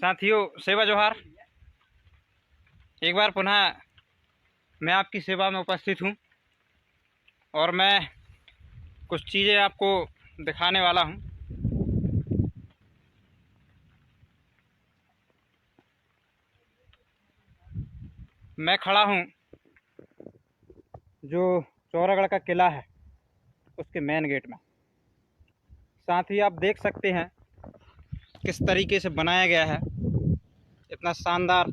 साथियों, सेवा जोहार। एक बार पुनः मैं आपकी सेवा में उपस्थित हूँ और मैं कुछ चीज़ें आपको दिखाने वाला हूँ। मैं खड़ा हूँ जो चौरागढ़ का किला है उसके मेन गेट में। साथ ही आप देख सकते हैं किस तरीके से बनाया गया है, इतना शानदार।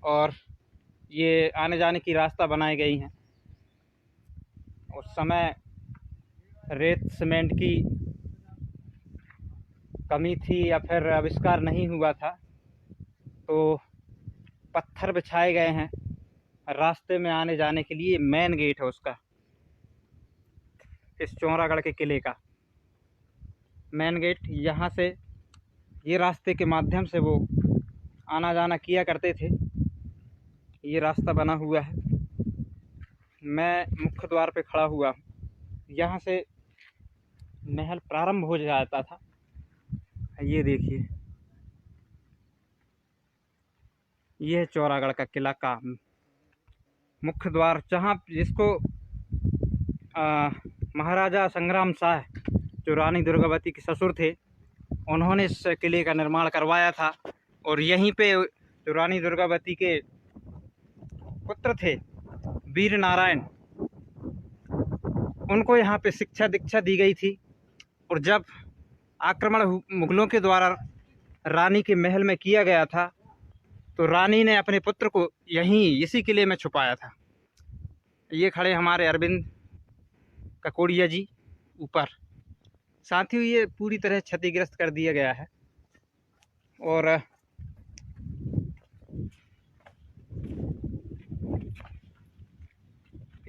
और ये आने जाने की रास्ता बनाई गई हैं। उस समय रेत सीमेंट की कमी थी या फिर आविष्कार नहीं हुआ था, तो पत्थर बिछाए गए हैं रास्ते में आने जाने के लिए। मेन गेट है उसका, इस चौरागढ़ के किले का मेन गेट। यहाँ से ये रास्ते के माध्यम से वो आना जाना किया करते थे। ये रास्ता बना हुआ है। मैं मुख्य द्वार पे खड़ा हुआ हूँ। यहाँ से महल प्रारंभ हो जाता था। ये देखिए, ये है चौरागढ़ का किला का मुख्य द्वार, जहाँ जिसको महाराजा संग्राम शाह, जो रानी दुर्गावती के ससुर थे, उन्होंने इस किले का निर्माण करवाया था। और यहीं पे जो रानी दुर्गावती के पुत्र थे वीर नारायण, उनको यहाँ पे शिक्षा दीक्षा दी गई थी। और जब आक्रमण मुगलों के द्वारा रानी के महल में किया गया था, तो रानी ने अपने पुत्र को यहीं इसी किले में छुपाया था। ये खड़े हमारे अरविंद ककोड़िया जी ऊपर। साथियों, ये पूरी तरह क्षतिग्रस्त कर दिया गया है। और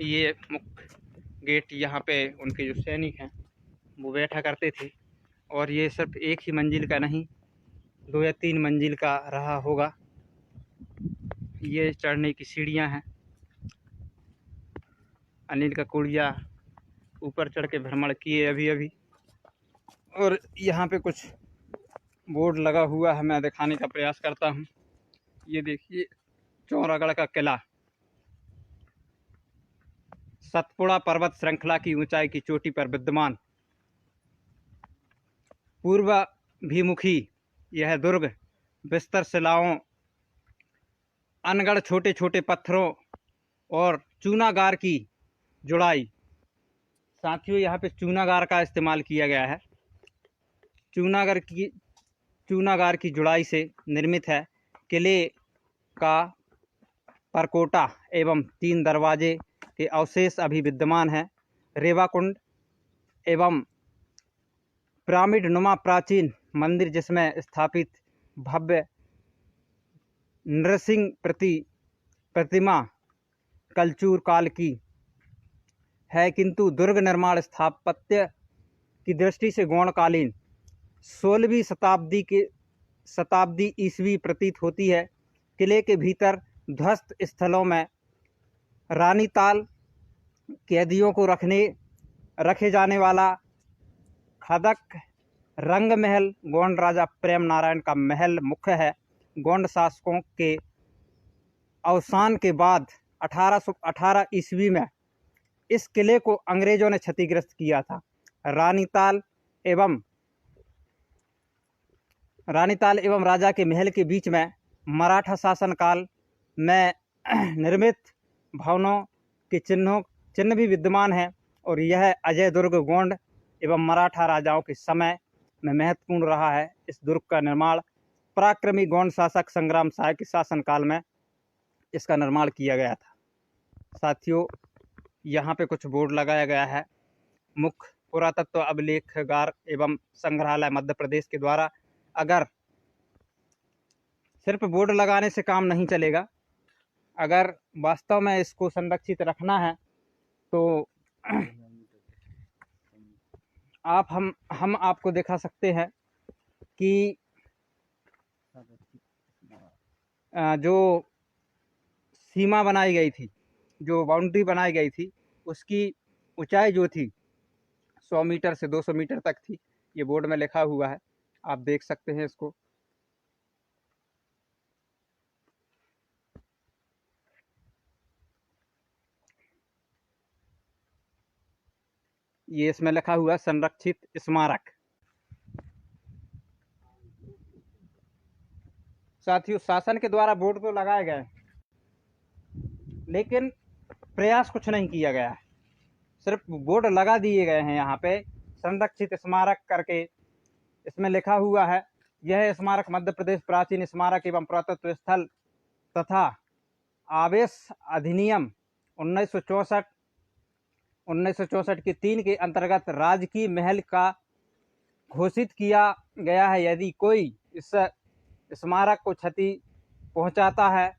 ये मुख्य गेट, यहाँ पे उनके जो सैनिक हैं वो बैठा करते थे। और ये सिर्फ एक ही मंजिल का नहीं, 2 या 3 मंजिल का रहा होगा। ये चढ़ने की सीढ़ियाँ हैं। अनिल ककोड़िया ऊपर चढ़ के भ्रमण किए अभी अभी। और यहाँ पे कुछ बोर्ड लगा हुआ है, मैं दिखाने का प्रयास करता हूँ। ये देखिए, चौरागढ़ का किला सतपुड़ा पर्वत श्रृंखला की ऊंचाई की चोटी पर विद्यमान पूर्वाभिमुखी यह दुर्ग बिस्तर शिलाओं, अनगढ़ छोटे छोटे पत्थरों और चूनागार की जुड़ाई। साथियों, यहाँ पे चूनागार का इस्तेमाल किया गया है। चूनागार की जुड़ाई से निर्मित है। किले का परकोटा एवं 3 दरवाजे के अवशेष अभी विद्यमान हैं। रेवाकुंड एवं पिरामिड नुमा प्राचीन मंदिर, जिसमें स्थापित भव्य नृसिंह प्रतिमा कलचूर काल की है, किंतु दुर्ग निर्माण स्थापत्य की दृष्टि से गौणकालीन 16वीं शताब्दी ईस्वी प्रतीत होती है। किले के भीतर ध्वस्त स्थलों में रानीताल कैदियों को रखे जाने वाला खदक रंग महल गोंड राजा प्रेम नारायण का महल मुख्य है। गोंड शासकों के अवसान के बाद 1818 ईस्वी में इस किले को अंग्रेजों ने क्षतिग्रस्त किया था। रानीताल एवं राजा के महल के बीच में मराठा शासनकाल में निर्मित भवनों के चिन्ह भी विद्यमान है। और यह अजय दुर्ग गोंड एवं मराठा राजाओं के समय में महत्वपूर्ण रहा है। इस दुर्ग का निर्माण पराक्रमी गोंड शासक संग्राम शाह के शासनकाल में इसका निर्माण किया गया था। साथियों, यहाँ पे कुछ बोर्ड लगाया गया है। मुख्य पुरातत्व अभिलेखागार एवं संग्रहालय मध्य प्रदेश के द्वारा। अगर सिर्फ बोर्ड लगाने से काम नहीं चलेगा, अगर वास्तव में इसको संरक्षित रखना है तो हम आपको दिखा सकते हैं कि जो सीमा बनाई गई थी, जो बाउंड्री बनाई गई थी, उसकी ऊंचाई जो थी 100 मीटर से 200 मीटर तक थी। ये बोर्ड में लिखा हुआ है, आप देख सकते हैं इसको। ये इसमें लिखा हुआ है संरक्षित स्मारक। साथियों, शासन के द्वारा बोर्ड तो लगाए गए, लेकिन प्रयास कुछ नहीं किया गया है। सिर्फ बोर्ड लगा दिए गए हैं यहाँ पे संरक्षित स्मारक करके। इसमें लिखा हुआ है, यह स्मारक मध्य प्रदेश प्राचीन स्मारक एवं पुरातत्व स्थल तथा आवेश अधिनियम 1964 के 3 के अंतर्गत राजकीय महल का घोषित किया गया है। यदि कोई इस स्मारक को क्षति पहुंचाता है,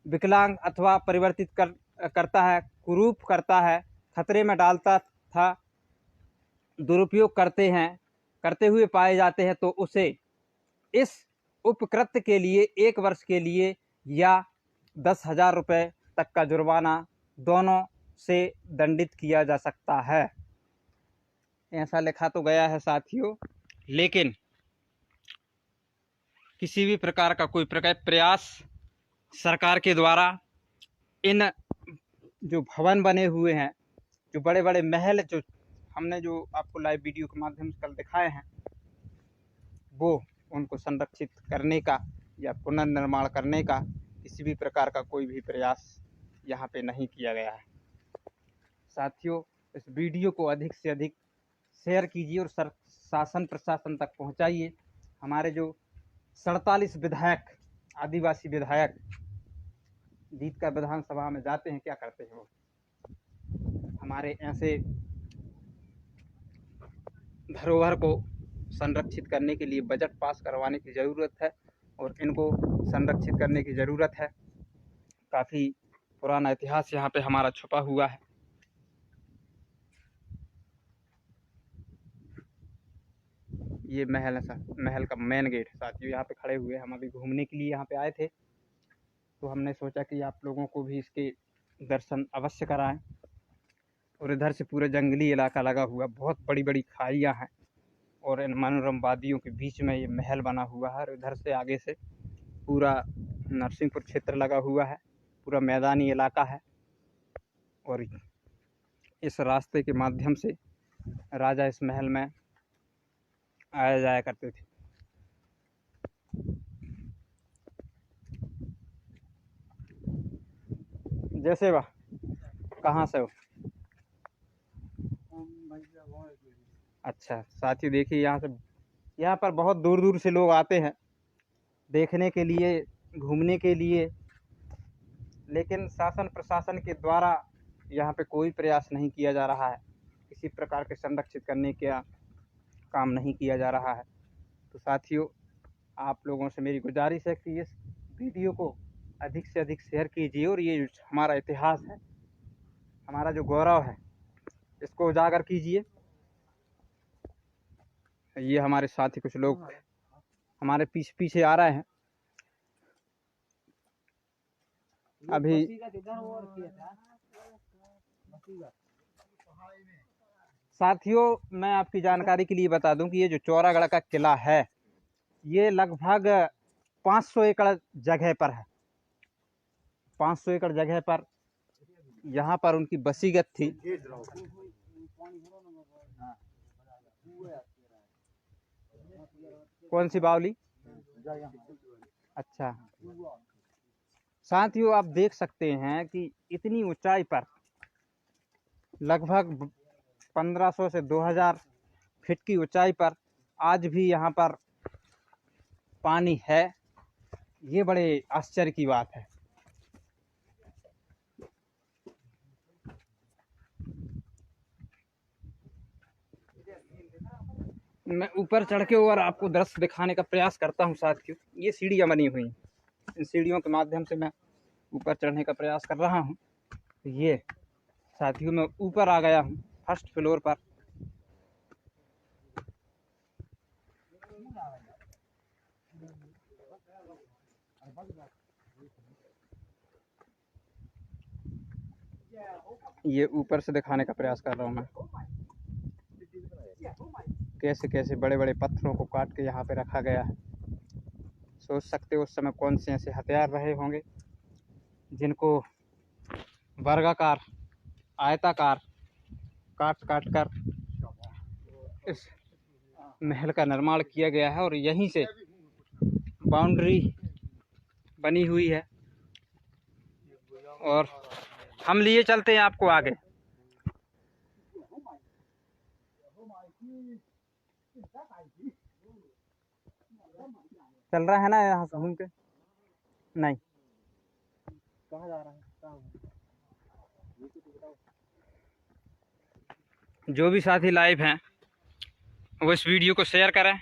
विकलांग अथवा परिवर्तित करता है, कुरूप करता है, खतरे में डालता था, दुरुपयोग करते हुए पाए जाते हैं, तो उसे इस उपकृत्य के लिए 1 वर्ष के लिए या 10,000 रुपये तक का जुर्माना दोनों से दंडित किया जा सकता है। ऐसा लिखा तो गया है साथियों, लेकिन किसी भी प्रकार का कोई प्रयास सरकार के द्वारा इन जो भवन बने हुए हैं, जो बड़े बड़े महल जो हमने जो आपको लाइव वीडियो के माध्यम से कल दिखाए हैं, वो उनको संरक्षित करने का या पुनर्निर्माण करने का किसी भी प्रकार का कोई भी प्रयास यहाँ पे नहीं किया गया है। साथियों, इस वीडियो को अधिक से अधिक शेयर कीजिए और शासन प्रशासन तक पहुँचाइए। हमारे जो 47 विधायक, आदिवासी विधायक जीत कर विधानसभा में जाते हैं, क्या करते हैं वो? हमारे ऐसे धरोहर को संरक्षित करने के लिए बजट पास करवाने की ज़रूरत है और इनको संरक्षित करने की ज़रूरत है। काफ़ी पुराना इतिहास यहाँ पे हमारा छुपा हुआ है। ये महल है, महल का मेन गेट साथियों यहाँ पे खड़े हुए। हम अभी घूमने के लिए यहाँ पे आए थे, तो हमने सोचा कि आप लोगों को भी इसके दर्शन अवश्य कराएं। और इधर से पूरा जंगली इलाका लगा हुआ, बहुत बड़ी बड़ी खाइयाँ हैं और इन मनोरम वादियों के बीच में ये महल बना हुआ है। और इधर से आगे से पूरा नरसिंहपुर क्षेत्र लगा हुआ है, पूरा मैदानी इलाका है। और इस रास्ते के माध्यम से राजा इस महल में आया जाया करते थे। जैसे वाह, कहाँ से हो? अच्छा साथी, देखिए यहाँ पर बहुत दूर दूर से लोग आते हैं देखने के लिए, घूमने के लिए, लेकिन शासन प्रशासन के द्वारा यहाँ पे कोई प्रयास नहीं किया जा रहा है। किसी प्रकार के संरक्षित करने का काम नहीं किया जा रहा है। तो साथियों, आप लोगों से मेरी गुजारिश है कि इस वीडियो को अधिक से अधिक शेयर कीजिए और ये हमारा इतिहास है, हमारा जो गौरव है, इसको उजागर कीजिए। ये हमारे साथी कुछ लोग हमारे पीछे आ रहे हैं। अभी साथियों, मैं आपकी जानकारी के लिए बता दूं कि ये जो चौरागढ़ का किला है, ये लगभग 500 एकड़ जगह पर है। 500 एकड़ जगह पर यहाँ पर उनकी बसीगत थी। कौन सी बावली? अच्छा साथियों, आप देख सकते हैं कि इतनी ऊंचाई पर लगभग 1500 से 2000 फीट की ऊंचाई पर आज भी यहाँ पर पानी है। ये बड़े आश्चर्य की बात है। मैं ऊपर चढ़ के और आपको दृश्य दिखाने का प्रयास करता हूँ साथियों। ये सीढ़ियाँ बनी हुई हैं, इन सीढ़ियों के माध्यम से मैं ऊपर चढ़ने का प्रयास कर रहा हूँ। ये साथियों, मैं ऊपर आ गया हूँ, फर्स्ट फ्लोर पर। ये ऊपर से दिखाने का प्रयास कर रहा हूँ मैं, कैसे कैसे बड़े बड़े पत्थरों को काट के यहाँ पे रखा गया है। सोच सकते हो उस समय कौन से ऐसे हथियार रहे होंगे जिनको वर्गाकार, आयताकार काट काट कर इस महल का निर्माण किया गया है और यहीं से बाउंड्री बनी हुई है। और हम लिए चलते हैं आपको आगे। चल रहा है ना यहाँ से घूम के? नहीं, कहाँ जा रहा है? जो भी साथी लाइव हैं वो इस वीडियो को शेयर करें,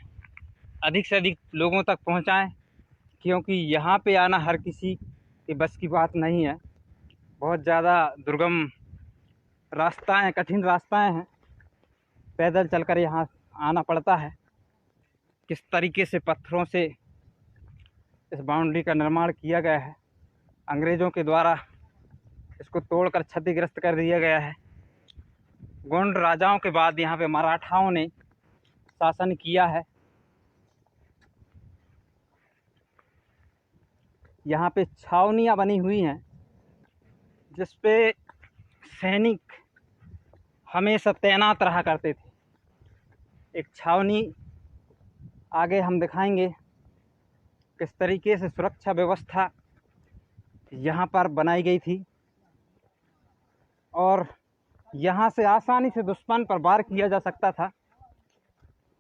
अधिक से अधिक लोगों तक पहुंचाएं, क्योंकि यहाँ पे आना हर किसी के बस की बात नहीं है। बहुत ज़्यादा दुर्गम रास्ताएं, कठिन रास्ताएं हैं, पैदल चलकर यहाँ आना पड़ता है। किस तरीके से पत्थरों से इस बाउंड्री का निर्माण किया गया है, अंग्रेज़ों के द्वारा इसको तोड़कर क्षतिग्रस्त कर दिया गया है। गोंड राजाओं के बाद यहाँ पे मराठाओं ने शासन किया है। यहाँ पे छावनियाँ बनी हुई हैं जिस पे सैनिक हमेशा तैनात रहा करते थे। एक छावनी आगे हम दिखाएंगे किस तरीके से सुरक्षा व्यवस्था यहाँ पर बनाई गई थी और यहाँ से आसानी से दुश्मन पर वार किया जा सकता था।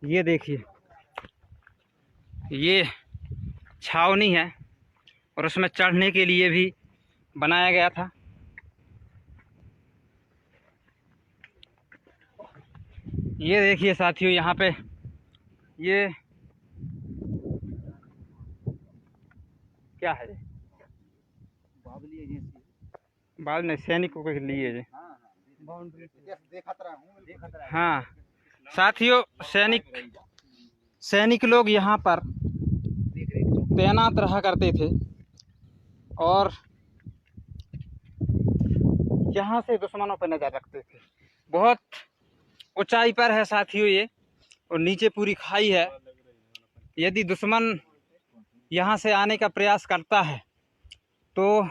ये देखिए, ये छावनी है और उसमें चढ़ने के लिए भी बनाया गया था। ये देखिए साथियों, यहाँ पे ये क्या है? बाल नहीं, सैनिकों के लिए जी। हाँ साथियों, सैनिक लोग यहाँ पर तैनात रहा करते थे और यहाँ से दुश्मनों पर नजर रखते थे। बहुत ऊंचाई पर है साथियों ये, और नीचे पूरी खाई है। यदि दुश्मन यहाँ से आने का प्रयास करता है तो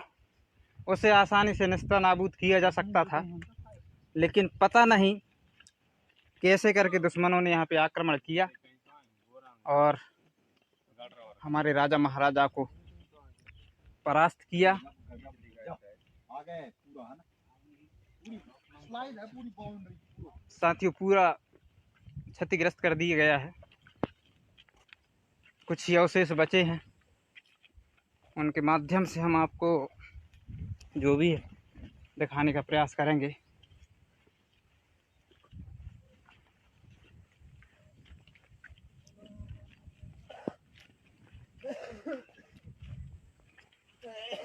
उसे आसानी से नेस्तनाबूद किया जा सकता था, लेकिन पता नहीं कैसे करके दुश्मनों ने यहाँ पे आक्रमण किया और हमारे राजा महाराजा को परास्त किया। साथियों, पूरा क्षतिग्रस्त कर दिया गया है। कुछ ही अवशेष बचे हैं, उनके माध्यम से हम आपको जो भी है दिखाने का प्रयास करेंगे।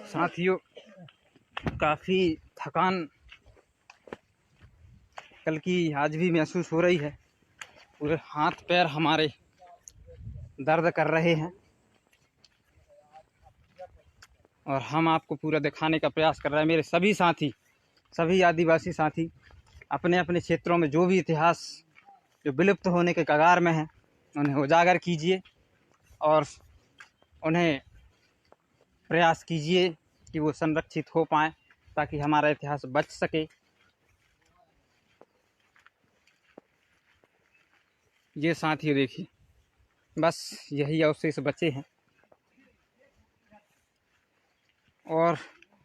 साथियों, काफ़ी थकान कल की आज भी महसूस हो रही है। पूरे हाथ पैर हमारे दर्द कर रहे हैं और हम आपको पूरा दिखाने का प्रयास कर रहे हैं। मेरे सभी साथी, सभी आदिवासी साथी अपने अपने क्षेत्रों में जो भी इतिहास जो विलुप्त होने के कगार में है उन्हें उजागर कीजिए और उन्हें प्रयास कीजिए कि वो संरक्षित हो पाएँ ताकि हमारा इतिहास बच सके। ये साथियों देखिए, बस यही अवशेष बचे हैं और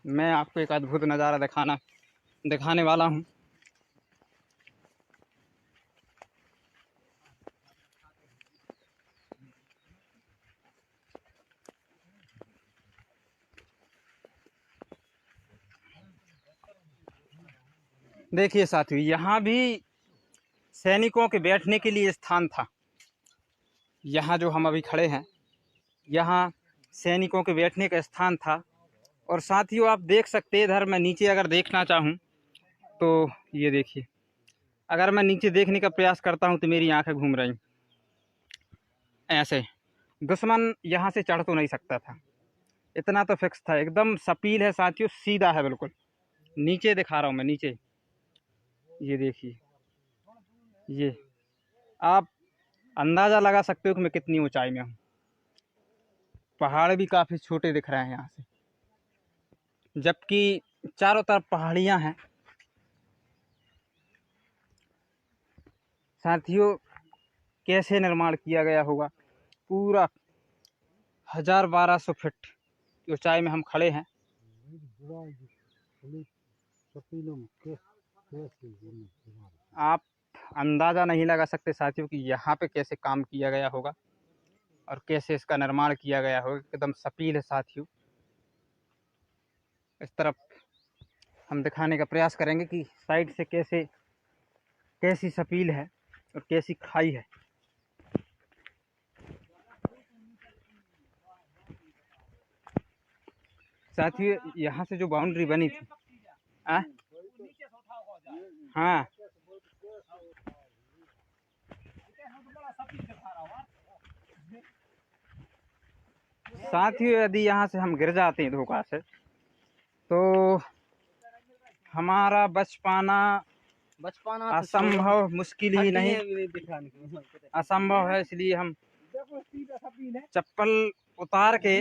मैं आपको एक अद्भुत नज़ारा दिखाने वाला हूँ। देखिए साथियों, यहाँ भी सैनिकों के बैठने के लिए स्थान था। यहाँ जो हम अभी खड़े हैं, यहाँ सैनिकों के बैठने का स्थान था। और साथियों, आप देख सकते हैं, इधर मैं नीचे अगर देखना चाहूँ तो ये देखिए, अगर मैं नीचे देखने का प्रयास करता हूँ तो मेरी आंखें घूम रही। ऐसे दुश्मन यहाँ से चढ़ तो नहीं सकता था, इतना तो फिक्स था। एकदम सपील है साथियों, सीधा है बिल्कुल। नीचे दिखा रहा हूँ मैं, नीचे ये देखिए, ये आप अंदाज़ा लगा सकते हो कि मैं कितनी ऊंचाई में हूँ। पहाड़ भी काफ़ी छोटे दिख रहे हैं यहाँ से, जबकि चारों तरफ पहाड़ियाँ हैं। साथियों कैसे निर्माण किया गया होगा। पूरा 1000-1200 फीट की ऊंचाई में हम खड़े हैं। आप अंदाज़ा नहीं लगा सकते साथियों कि यहाँ पे कैसे काम किया गया होगा और कैसे इसका निर्माण किया गया होगा। एकदम सपील है साथियों। इस तरफ हम दिखाने का प्रयास करेंगे कि साइड से कैसी सपील है और कैसी खाई है। साथियों यहाँ से जो बाउंड्री बनी थी हाँ साथियों, यदि यहाँ से हम गिर जाते हैं धोखा से तो हमारा बच पाना असंभव, मुश्किल ही नहीं असंभव है। इसलिए हम चप्पल उतार के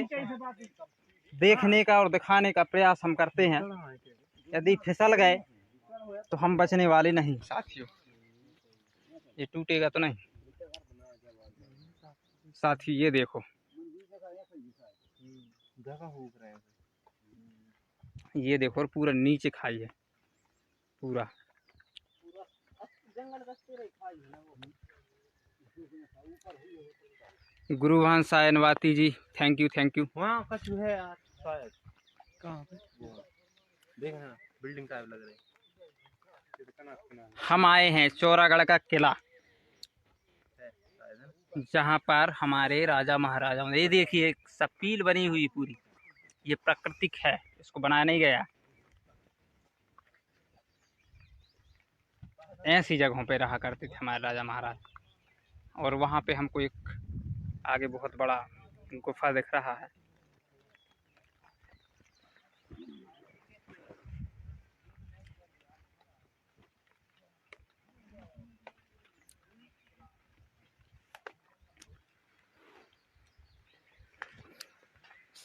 देखने का और दिखाने का प्रयास हम करते हैं। यदि फिसल गए तो हम बचने वाले नहीं साथियों। ये टूटेगा तो नहीं साथियों। ये देखो, ये देखो, और पूरा नीचे खाई है पूरा। गुरुभान सायनवाती जी, थैंक यू थैंक यू। वहाँ कछु है यार शायद। कहाँ पे? देखना बिल्डिंग टाइप लग रही है। हम आए हैं चौरागढ़ का किला, जहाँ पर हमारे राजा महाराजाओं ने, ये देखिए एक सपील बनी हुई पूरी। ये प्राकृतिक है, इसको बनाया नहीं गया। ऐसी जगहों पे रहा करते थे हमारे राजा महाराज। और वहाँ पे हमको एक आगे बहुत बड़ा गुफा दिख रहा है।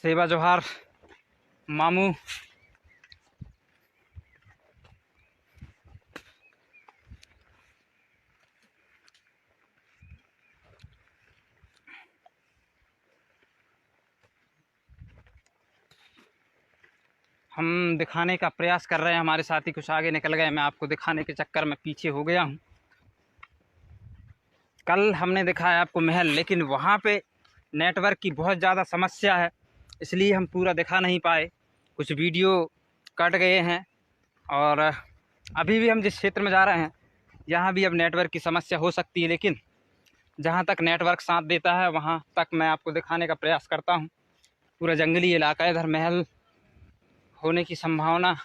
सेवा जोहार मामू। हम दिखाने का प्रयास कर रहे हैं, हमारे साथी कुछ आगे निकल गए। मैं आपको दिखाने के चक्कर में पीछे हो गया हूँ। कल हमने दिखाया आपको महल, लेकिन वहाँ पे नेटवर्क की बहुत ज़्यादा समस्या है, इसलिए हम पूरा दिखा नहीं पाए। कुछ वीडियो कट गए हैं। और अभी भी हम जिस क्षेत्र में जा रहे हैं यहाँ भी अब नेटवर्क की समस्या हो सकती है, लेकिन जहाँ तक नेटवर्क साथ देता है वहाँ तक मैं आपको दिखाने का प्रयास करता हूँ। पूरा जंगली इलाका है, इधर महल होने की संभावना।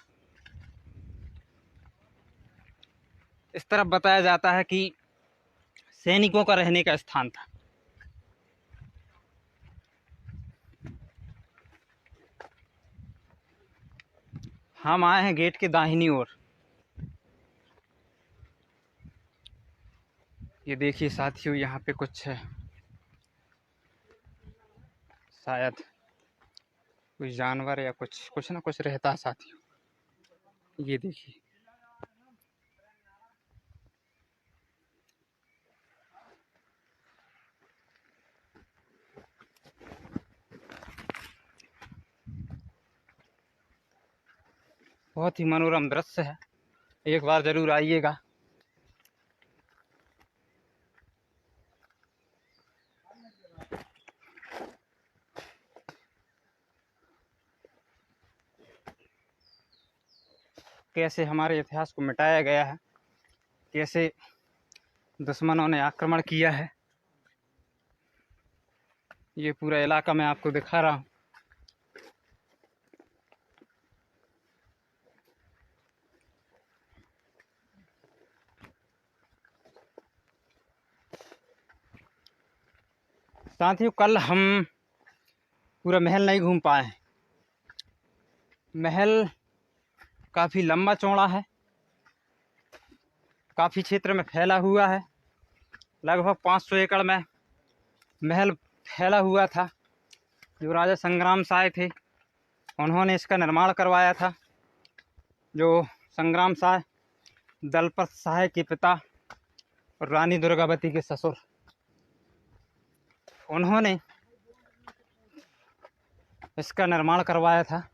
इस तरफ बताया जाता है कि सैनिकों का रहने का स्थान था। हम आए हैं गेट के दाहिनी ओर। ये देखिए साथियों, यहाँ पे कुछ है, शायद कोई जानवर या कुछ ना कुछ रहता है साथियों। ये देखिए, बहुत ही मनोरम दृश्य है, एक बार जरूर आइएगा। कैसे हमारे इतिहास को मिटाया गया है, कैसे दुश्मनों ने आक्रमण किया है, ये पूरा इलाका मैं आपको दिखा रहा हूँ। साथियों, कल हम पूरा महल नहीं घूम पाए। महल काफ़ी लंबा चौड़ा है, काफ़ी क्षेत्र में फैला हुआ है। लगभग 500 एकड़ में महल फैला हुआ था। जो राजा संग्राम शाह थे उन्होंने इसका निर्माण करवाया था। जो संग्राम शाह, दलपत शाह के पिता, और रानी दुर्गावती के ससुर, उन्होंने इसका निर्माण करवाया था।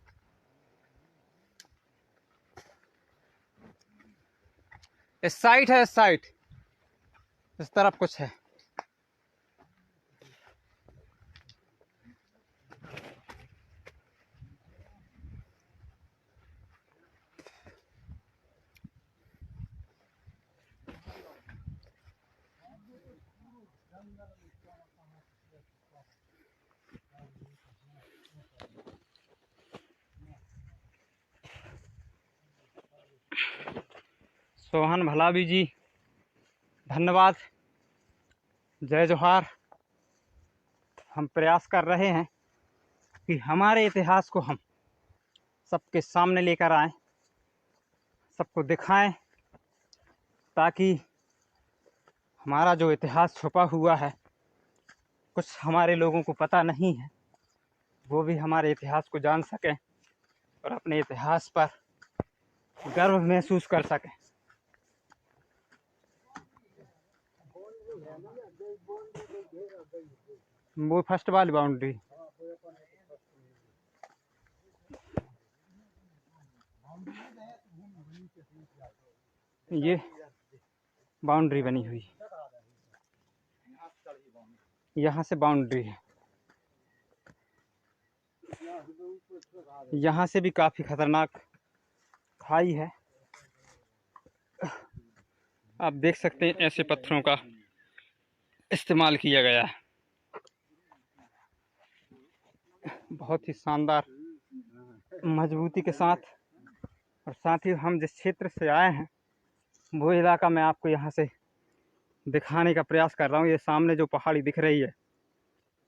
इस साइड है, इस साइड, इस तरफ कुछ है। सोहन भलावी जी, धन्यवाद, जय जोहार। हम प्रयास कर रहे हैं कि हमारे इतिहास को हम सबके सामने लेकर आएं, सबको दिखाएं, ताकि हमारा जो इतिहास छुपा हुआ है, कुछ हमारे लोगों को पता नहीं है, वो भी हमारे इतिहास को जान सकें और अपने इतिहास पर गर्व महसूस कर सकें। वो फर्स्ट वाली बाउंड्री, ये बाउंड्री बनी हुई, यहाँ से बाउंड्री है। यहाँ से भी काफ़ी खतरनाक खाई है। आप देख सकते हैं ऐसे पत्थरों का इस्तेमाल किया गया है, बहुत ही शानदार मजबूती के साथ। और साथ ही हम जिस क्षेत्र से आए हैं वो इलाका मैं आपको यहाँ से दिखाने का प्रयास कर रहा हूँ। ये सामने जो पहाड़ी दिख रही है,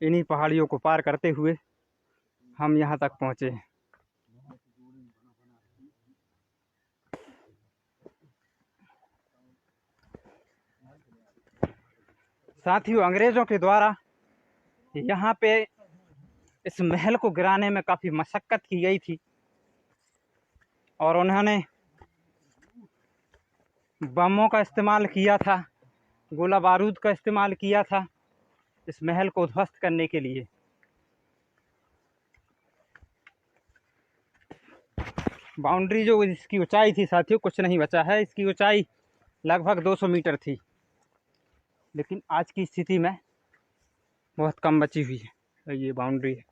इन्हीं पहाड़ियों को पार करते हुए हम यहाँ तक पहुँचे हैं। साथियों, अंग्रेज़ों के द्वारा यहाँ पे इस महल को गिराने में काफ़ी मशक्क़त की गई थी और उन्होंने बमों का इस्तेमाल किया था, गोला बारूद का इस्तेमाल किया था इस महल को ध्वस्त करने के लिए। बाउंड्री जो इसकी ऊंचाई थी साथियों, कुछ नहीं बचा है। इसकी ऊंचाई लगभग 200 मीटर थी, लेकिन आज की स्थिति में बहुत कम बची हुई है। ये बाउंड्री है।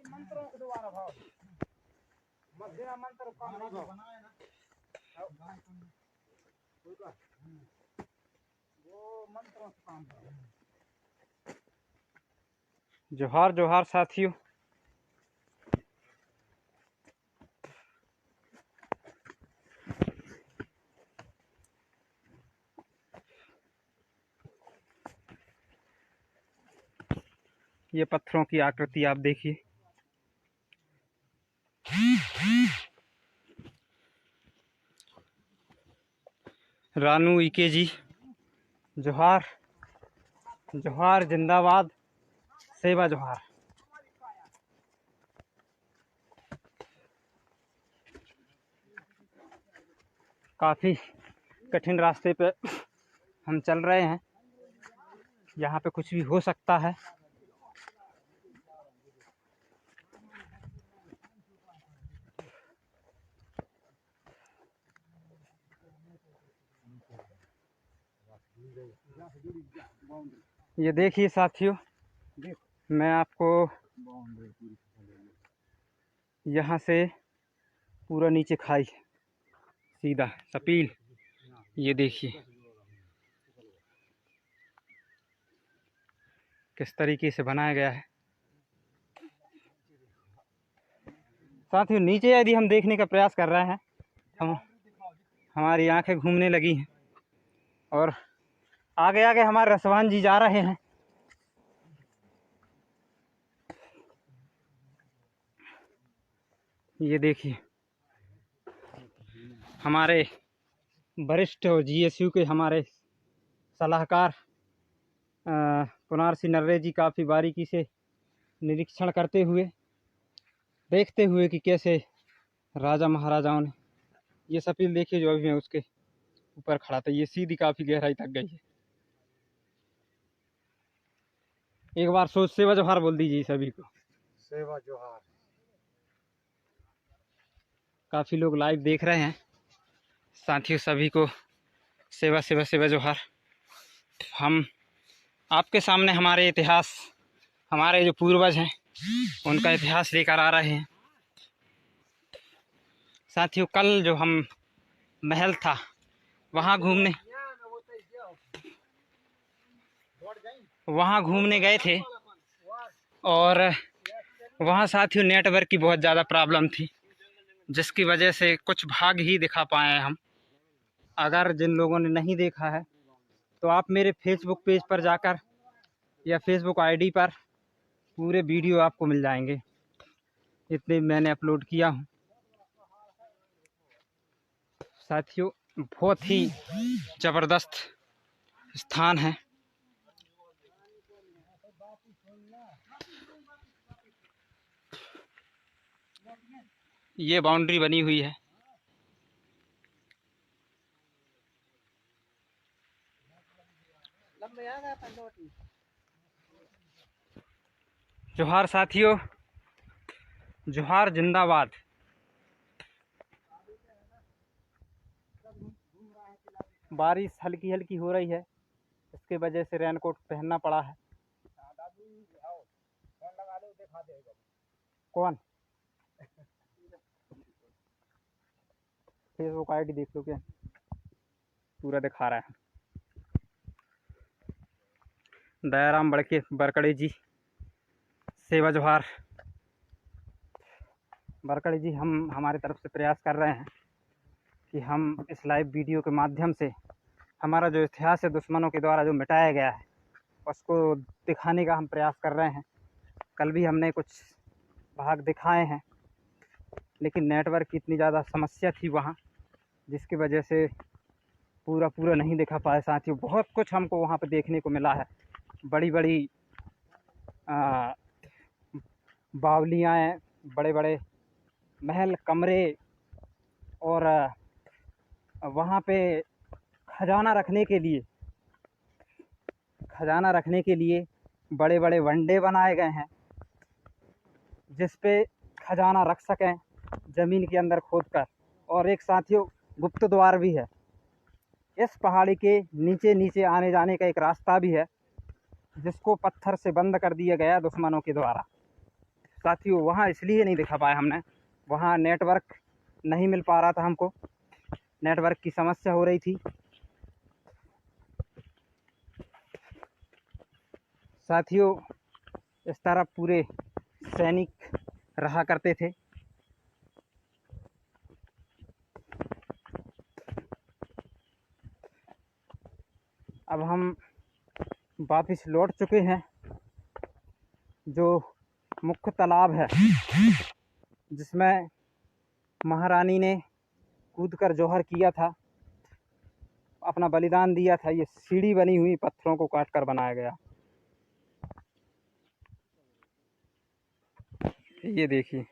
मंत्रों के द्वारा भाव मंत्र वो मंत्रों से काम। जोहार जोहार साथियों, ये पत्थरों की आकृति आप देखिए। रानू ईके जी, जोहार जोहार, जिंदाबाद, सेवा जोहार। काफ़ी कठिन रास्ते पे हम चल रहे हैं, यहाँ पे कुछ भी हो सकता है। ये देखिए साथियों, मैं आपको यहाँ से पूरा नीचे खाई सीधा सपील, ये देखिए किस तरीके से बनाया गया है। साथियों, नीचे यदि हम देखने का प्रयास कर रहे हैं, हमारी आंखें घूमने लगी हैं और आगे आगे हमारे रसवान जी जा रहे हैं। ये देखिए हमारे वरिष्ठ और जीएसयू के हमारे सलाहकार पुनार सिंह नर्रे जी काफ़ी बारीकी से निरीक्षण करते हुए देखते हुए कि कैसे राजा महाराजाओं ने ये सपील देखिए जो अभी मैं उसके ऊपर खड़ा था, ये सीधी काफ़ी गहराई तक गई है। एक बार सोच सेवा जोहार बोल दीजिए सभी को। सेवा जोहार। काफ़ी लोग लाइव देख रहे हैं, साथियों सभी को सेवा सेवा सेवा जोहार। हम आपके सामने हमारे इतिहास, हमारे जो पूर्वज हैं उनका इतिहास लेकर आ रहे हैं। साथियों कल जो हम महल था वहाँ घूमने गए थे और वहाँ साथियों नेटवर्क की बहुत ज़्यादा प्रॉब्लम थी, जिसकी वजह से कुछ भाग ही दिखा पाए हम। अगर जिन लोगों ने नहीं देखा है तो आप मेरे फेसबुक पेज पर जाकर या फेसबुक आईडी पर पूरे वीडियो आपको मिल जाएंगे, इतने मैंने अपलोड किया हूँ। साथियों बहुत ही ज़बरदस्त स्थान है। ये बाउंड्री बनी हुई है। जोहार साथियों, जोहार जिंदाबाद। बारिश हल्की हल्की हो रही है, इसके वजह से रेनकोट पहनना पड़ा है। कौन? फेसबुक आईडी देख लो, क्या पूरा दिखा रहा है। दयाराम बरकड़े जी सेवा जोहार। बरकड़े जी हम हमारी तरफ से प्रयास कर रहे हैं कि हम इस लाइव वीडियो के माध्यम से हमारा जो इतिहास है दुश्मनों के द्वारा जो मिटाया गया है उसको दिखाने का हम प्रयास कर रहे हैं। कल भी हमने कुछ भाग दिखाए हैं, लेकिन नेटवर्क की इतनी ज़्यादा समस्या थी वहाँ, जिसकी वजह से पूरा नहीं दिखा पाए। साथियों बहुत कुछ हमको वहाँ पर देखने को मिला है। बड़ी बड़ी बावलियाँ हैं, बड़े बड़े महल कमरे, और वहाँ पे खजाना रखने के लिए बड़े बड़े वंडे बनाए गए हैं, जिस पे खजाना रख सकें ज़मीन के अंदर खोद कर। और एक साथियों गुप्त द्वार भी है। इस पहाड़ी के नीचे आने जाने का एक रास्ता भी है, जिसको पत्थर से बंद कर दिया गया दुश्मनों के द्वारा। साथियों वहाँ इसलिए नहीं दिखा पाए हमने, वहाँ नेटवर्क नहीं मिल पा रहा था हमको, नेटवर्क की समस्या हो रही थी। साथियों इस तरफ पूरे सैनिक रहा करते थे। अब हम वापस लौट चुके हैं। जो मुख्य तालाब है जिसमें महारानी ने कूदकर जौहर किया था, अपना बलिदान दिया था, ये सीढ़ी बनी हुई पत्थरों को काट कर बनाया गया। ये देखिए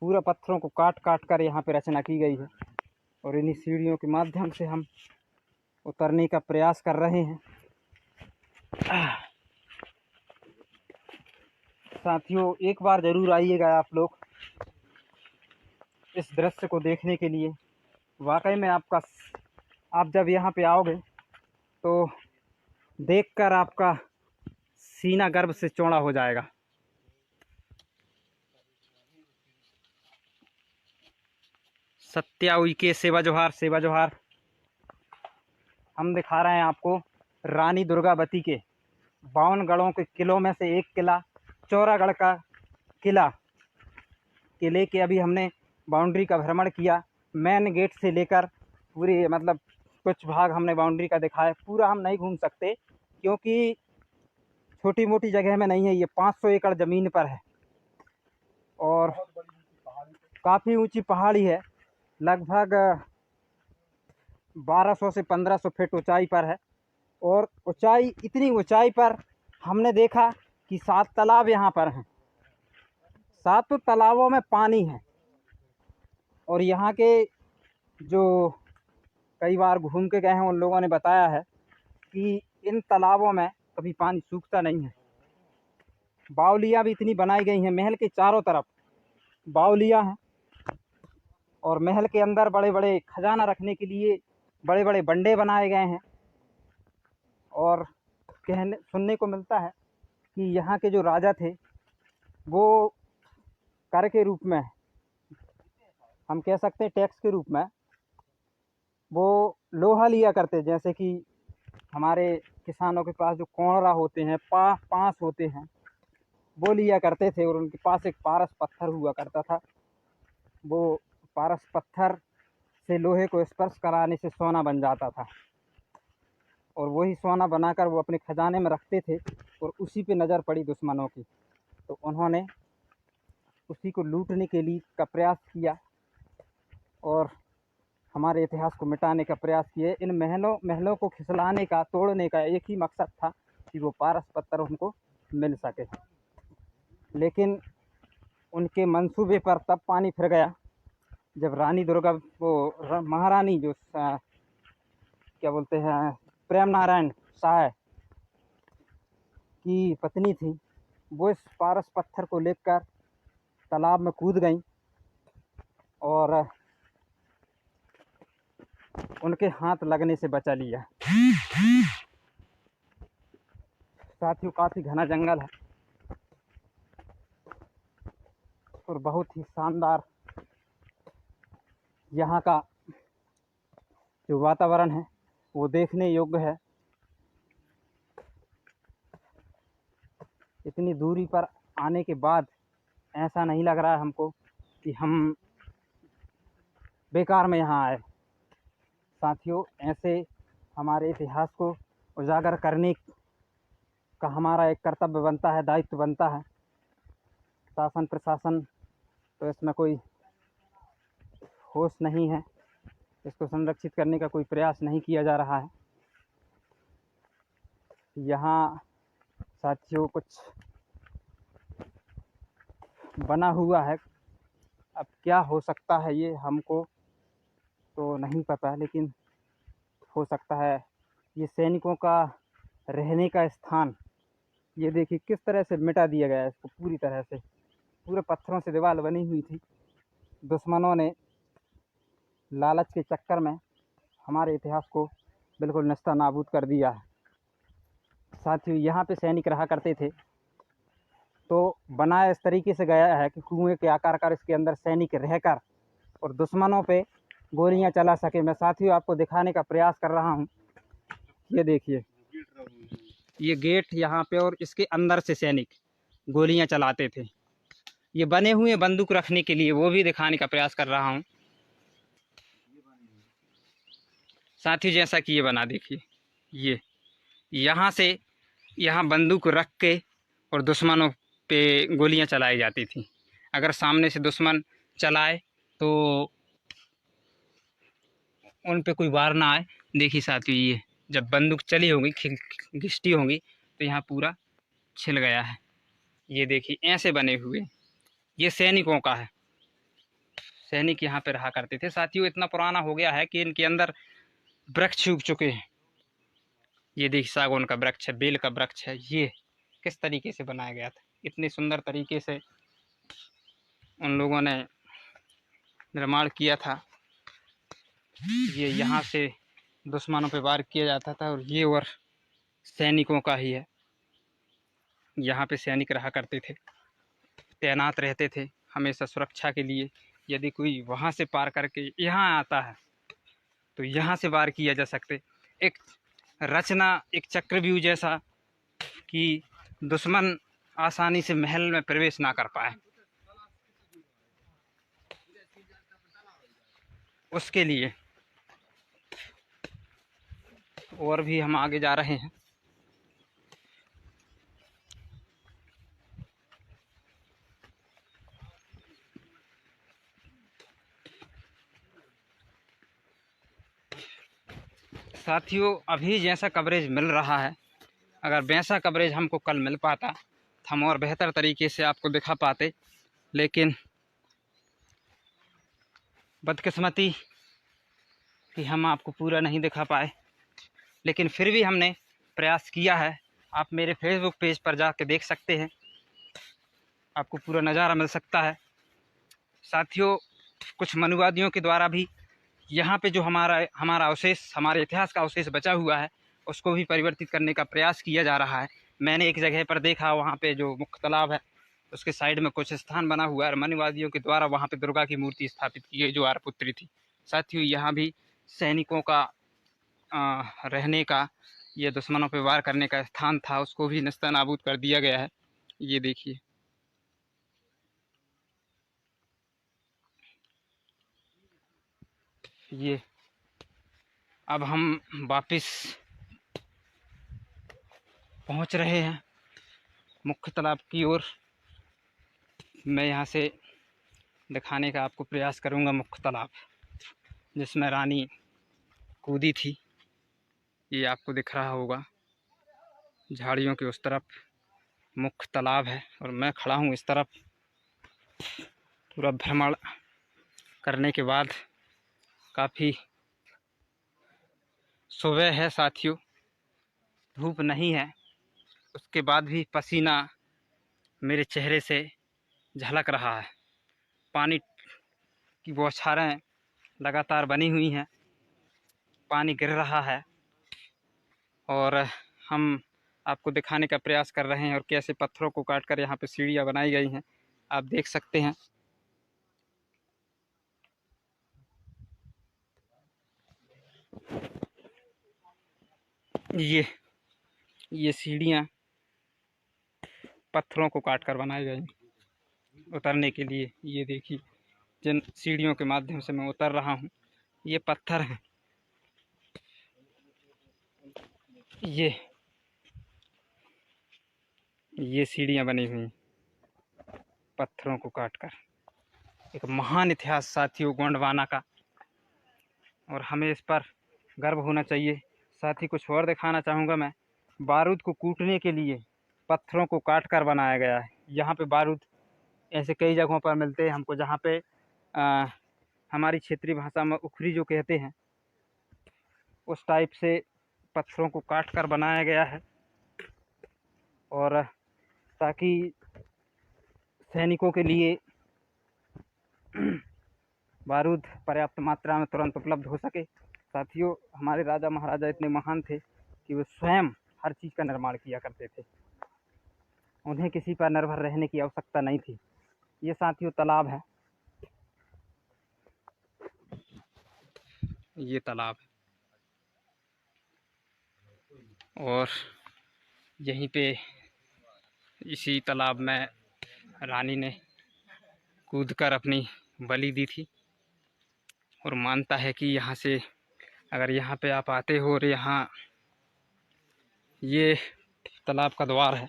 पूरा पत्थरों को काट कर यहाँ पे रचना की गई है, और इन्हीं सीढ़ियों के माध्यम से हम उतरने का प्रयास कर रहे हैं। साथियों एक बार ज़रूर आइएगा आप लोग इस दृश्य को देखने के लिए। वाकई में आप जब यहाँ पे आओगे तो देखकर आपका सीना गर्व से चौड़ा हो जाएगा। सत्या उइके सेवा जोहार। हम दिखा रहे हैं आपको रानी दुर्गावती के 52 गढ़ों के किलों में से एक किला, चौरागढ़ का किले के अभी हमने बाउंड्री का भ्रमण किया। मेन गेट से लेकर पूरी मतलब कुछ भाग हमने बाउंड्री का दिखाया। पूरा हम नहीं घूम सकते क्योंकि छोटी मोटी जगह में नहीं है, ये 500 एकड़ ज़मीन पर है। और काफ़ी ऊंची पहाड़ी है, लगभग 1200 से 1500 फीट ऊंचाई पर है। और ऊंचाई, इतनी ऊंचाई पर हमने देखा कि 7 तालाब यहाँ पर हैं। 7 तालाबों में पानी है। और यहाँ के जो कई बार घूम के गए हैं उन लोगों ने बताया है कि इन तालाबों में कभी पानी सूखता नहीं है। बावलियाँ भी इतनी बनाई गई हैं, महल के चारों तरफ बावलियाँ हैं। और महल के अंदर बड़े बड़े खजाना रखने के लिए बड़े बड़े बंडे बनाए गए हैं। और कहने सुनने को मिलता है कि यहाँ के जो राजा थे वो कर के रूप में, हम कह सकते हैं टैक्स के रूप में, वो लोहा लिया करते। जैसे कि हमारे किसानों के पास जो कोंडरा होते हैं, पाँस होते हैं, वो लिया करते थे। और उनके पास एक पारस पत्थर हुआ करता था। वो पारस पत्थर से लोहे को स्पर्श कराने से सोना बन जाता था। और वही सोना बनाकर वो अपने खजाने में रखते थे। और उसी पे नज़र पड़ी दुश्मनों की, तो उन्होंने उसी को लूटने के लिए का प्रयास किया और हमारे इतिहास को मिटाने का प्रयास किए। इन महलों को खिसलाने का, तोड़ने का एक ही मकसद था कि वो पारस पत्थर उनको मिल सके। लेकिन उनके मंसूबे पर तब पानी फिर गया जब रानी दुर्गा, वो महारानी जो क्या बोलते हैं, प्रेम नारायण शाह की पत्नी थी, वो इस पारस पत्थर को लेकर तालाब में कूद गई और उनके हाथ लगने से बचा लिया। साथियों, काफ़ी घना जंगल है और बहुत ही शानदार यहाँ का जो वातावरण है वो देखने योग्य है। इतनी दूरी पर आने के बाद ऐसा नहीं लग रहा है हमको कि हम बेकार में यहाँ आए। साथियों, ऐसे हमारे इतिहास को उजागर करने का हमारा एक कर्तव्य बनता है, दायित्व बनता है। शासन प्रशासन तो इसमें कोई होश नहीं है, इसको संरक्षित करने का कोई प्रयास नहीं किया जा रहा है। यहाँ साथियों कुछ बना हुआ है, अब क्या हो सकता है ये हमको तो नहीं पता, लेकिन हो सकता है ये सैनिकों का रहने का स्थान। ये देखिए किस तरह से मिटा दिया गया है इसको, पूरी तरह से पूरे पत्थरों से दीवार बनी हुई थी। दुश्मनों ने लालच के चक्कर में हमारे इतिहास को बिल्कुल नस्ता नाबूद कर दिया है। साथियों, यहाँ पे सैनिक रहा करते थे, तो बनाया इस तरीके से गया है कि कुएं के आकार का इसके अंदर सैनिक रहकर और दुश्मनों पे गोलियां चला सके। मैं साथियों आपको दिखाने का प्रयास कर रहा हूँ। ये देखिए, ये गेट यहाँ पे, और इसके अंदर से सैनिक गोलियां चलाते थे। ये बने हुए बंदूक रखने के लिए, वो भी दिखाने का प्रयास कर रहा हूँ साथियों। जैसा कि ये बना, देखिए, ये यहाँ से यहाँ बंदूक रख के और दुश्मनों पे गोलियां चलाई जाती थी। अगर सामने से दुश्मन चलाए तो उन पे कोई वार ना आए। देखिए साथियों, ये जब बंदूक चली होगी, घिसटी होगी, तो यहाँ पूरा छिल गया है। ये देखिए ऐसे बने हुए, ये सैनिकों का है। सैनिक यहाँ पे रहा करते थे। साथियों, इतना पुराना हो गया है कि इनके अंदर वृक्ष उग चुके हैं। ये देखिए सागौन का वृक्ष है, बेल का वृक्ष है। ये किस तरीके से बनाया गया था, इतने सुंदर तरीके से उन लोगों ने निर्माण किया था। ये यहाँ से दुश्मनों पे वार किया जाता था और ये और सैनिकों का ही है। यहाँ पे सैनिक रहा करते थे, तैनात रहते थे हमेशा सुरक्षा के लिए। यदि कोई वहाँ से पार करके यहाँ आता है तो यहाँ से वार किया जा सकते। एक रचना, एक चक्रव्यूह जैसा, कि दुश्मन आसानी से महल में प्रवेश ना कर पाए, उसके लिए। और भी हम आगे जा रहे हैं। साथियों अभी जैसा कवरेज मिल रहा है, अगर वैसा कवरेज हमको कल मिल पाता तो हम और बेहतर तरीके से आपको दिखा पाते, लेकिन बदकिस्मती कि हम आपको पूरा नहीं दिखा पाए। लेकिन फिर भी हमने प्रयास किया है। आप मेरे फेसबुक पेज पर जाके देख सकते हैं, आपको पूरा नज़ारा मिल सकता है। साथियों कुछ मनुवादियों के द्वारा भी यहाँ पे जो हमारा अवशेष, हमारे इतिहास का अवशेष बचा हुआ है, उसको भी परिवर्तित करने का प्रयास किया जा रहा है। मैंने एक जगह पर देखा, वहाँ पे जो मुख्य तालाब है उसके साइड में कुछ स्थान बना हुआ है और मनुवादियों के द्वारा वहाँ पे दुर्गा की मूर्ति स्थापित की गई जो आर्यपुत्री थी। साथियों यहाँ भी सैनिकों का रहने का, ये दुश्मनों पर वार करने का स्थान था, उसको भी नस्तानाबूद कर दिया गया है। ये देखिए, ये अब हम वापस पहुंच रहे हैं मुख्य तालाब की ओर। मैं यहाँ से दिखाने का आपको प्रयास करूँगा मुख्य तालाब, जिसमें रानी कूदी थी। ये आपको दिख रहा होगा, झाड़ियों के उस तरफ मुख्य तालाब है और मैं खड़ा हूँ इस तरफ। पूरा भ्रमण करने के बाद काफ़ी सुबह है साथियों, धूप नहीं है, उसके बाद भी पसीना मेरे चेहरे से झलक रहा है। पानी की बौछारें लगातार बनी हुई हैं, पानी गिर रहा है और हम आपको दिखाने का प्रयास कर रहे हैं और कैसे पत्थरों को काटकर यहाँ पे सीढ़ियाँ बनाई गई हैं, आप देख सकते हैं। ये सीढ़ियाँ पत्थरों को काटकर बनाई गई उतरने के लिए। ये देखिए, जिन सीढ़ियों के माध्यम से मैं उतर रहा हूँ, ये पत्थर हैं। ये सीढ़ियाँ बनी हुई पत्थरों को काटकर। एक महान इतिहास साथियों गोंडवाना का, और हमें इस पर गर्व होना चाहिए। साथ ही कुछ और दिखाना चाहूँगा मैं, बारूद को कूटने के लिए पत्थरों को काटकर बनाया गया है। यहाँ पे बारूद ऐसे कई जगहों पर मिलते हैं हमको, जहाँ पे हमारी क्षेत्रीय भाषा में उखरी जो कहते हैं, उस टाइप से पत्थरों को काटकर बनाया गया है, और ताकि सैनिकों के लिए बारूद पर्याप्त मात्रा में तुरंत उपलब्ध हो सके। साथियों हमारे राजा महाराजा इतने महान थे कि वे स्वयं हर चीज़ का निर्माण किया करते थे, उन्हें किसी पर निर्भर रहने की आवश्यकता नहीं थी। ये साथियों तालाब है, ये तालाब, और यहीं पे इसी तालाब में रानी ने कूदकर अपनी बलि दी थी। और मानता है कि यहाँ से अगर यहाँ पे आप आते हो और यहाँ ये तालाब का द्वार है,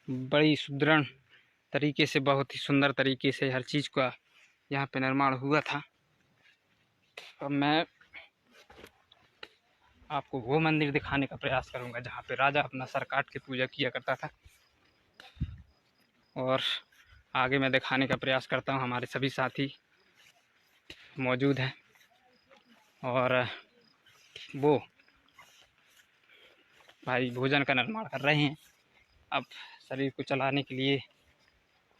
बड़ी सुदृढ़ तरीके से, बहुत ही सुंदर तरीके से हर चीज़ का यहाँ पे निर्माण हुआ था। तो मैं आपको वो मंदिर दिखाने का प्रयास करूँगा जहाँ पे राजा अपना सर काट के पूजा किया करता था, और आगे मैं दिखाने का प्रयास करता हूँ। हमारे सभी साथी मौजूद हैं और वो भाई भोजन का निर्माण कर रहे हैं। अब शरीर को चलाने के लिए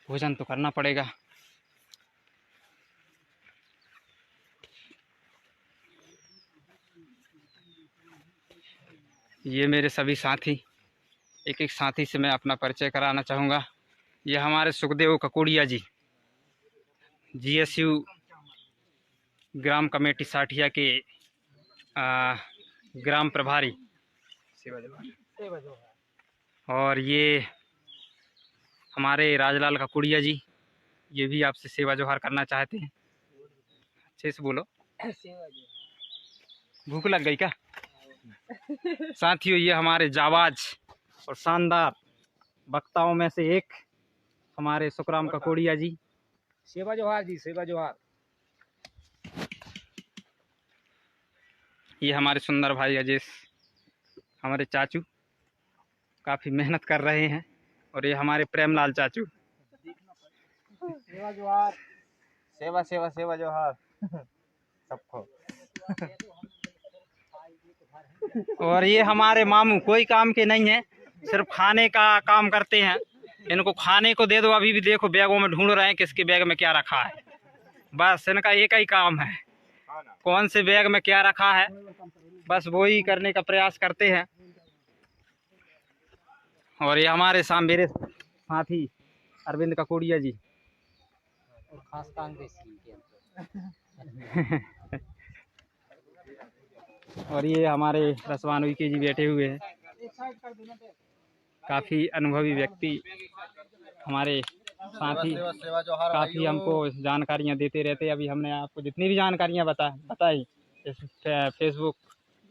भोजन तो करना पड़ेगा। ये मेरे सभी साथी, एक एक साथी से मैं अपना परिचय कराना चाहूँगा। ये हमारे सुखदेव ककोड़िया जी, GSU ग्राम कमेटी साठिया के ग्राम प्रभारी, और ये हमारे राजलाल ककोड़िया जी, ये भी आपसे सेवा जोहार करना चाहते हैं। अच्छे से बोलो, भूख लग गई क्या? साथियों ये हमारे जाबाज और शानदार वक्ताओं में से एक हमारे सुखराम ककोड़िया जी। सेवा जोहार जी, सेवा जोहार। ये हमारे सुंदर भाई अजेश, हमारे चाचू काफ़ी मेहनत कर रहे हैं। और ये हमारे प्रेमलाल चाचू। सेवा जोहार, सेवा सेवा सेवा जोहार सबको। और ये हमारे मामू कोई काम के नहीं है, सिर्फ खाने का काम करते हैं। इनको खाने को दे दो, अभी भी देखो बैगों में ढूंढ रहे हैं किसके बैग में क्या रखा है। बस इनका एक ही काम है, कौन से बैग में क्या रखा है, बस वो ही करने का प्रयास करते हैं। और ये हमारे मेरे साथी अरविंद ककोड़िया जी और खास कांग्रेसी के और ये हमारे रसवान के जी बैठे हुए हैं, काफ़ी अनुभवी व्यक्ति हमारे साथी, काफ़ी हमको जानकारियाँ देते रहते हैं। अभी हमने आपको जितनी भी जानकारियाँ बताई इस फेसबुक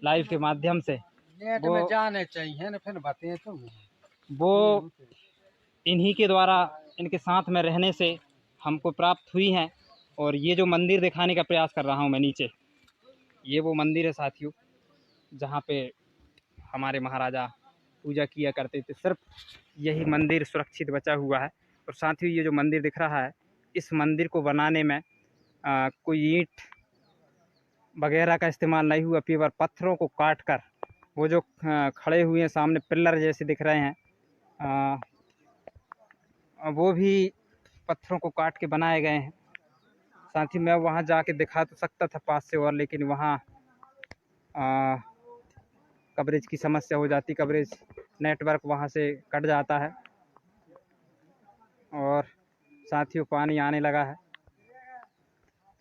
लाइव के माध्यम से, नेट में जाने चाहिए ना, फिर बताएं तो वो इन्हीं के द्वारा, इनके साथ में रहने से हमको प्राप्त हुई हैं। और ये जो मंदिर दिखाने का प्रयास कर रहा हूँ मैं नीचे, ये वो मंदिर है साथियों जहाँ पे हमारे महाराजा पूजा किया करते थे। सिर्फ यही मंदिर सुरक्षित बचा हुआ है। और साथियों ये जो मंदिर दिख रहा है, इस मंदिर को बनाने में कोई ईंट वगैरह का इस्तेमाल नहीं हुआ, केवल पत्थरों को काट कर, वो जो खड़े हुए हैं सामने पिल्लर जैसे दिख रहे हैं, वो भी पत्थरों को काट के बनाए गए हैं। साथ ही मैं वहाँ जाके दिखा तो सकता था पास से और, लेकिन वहाँ कवरेज की समस्या हो जाती, कवरेज नेटवर्क वहाँ से कट जाता है। और साथियों पानी आने लगा है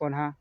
पुनः।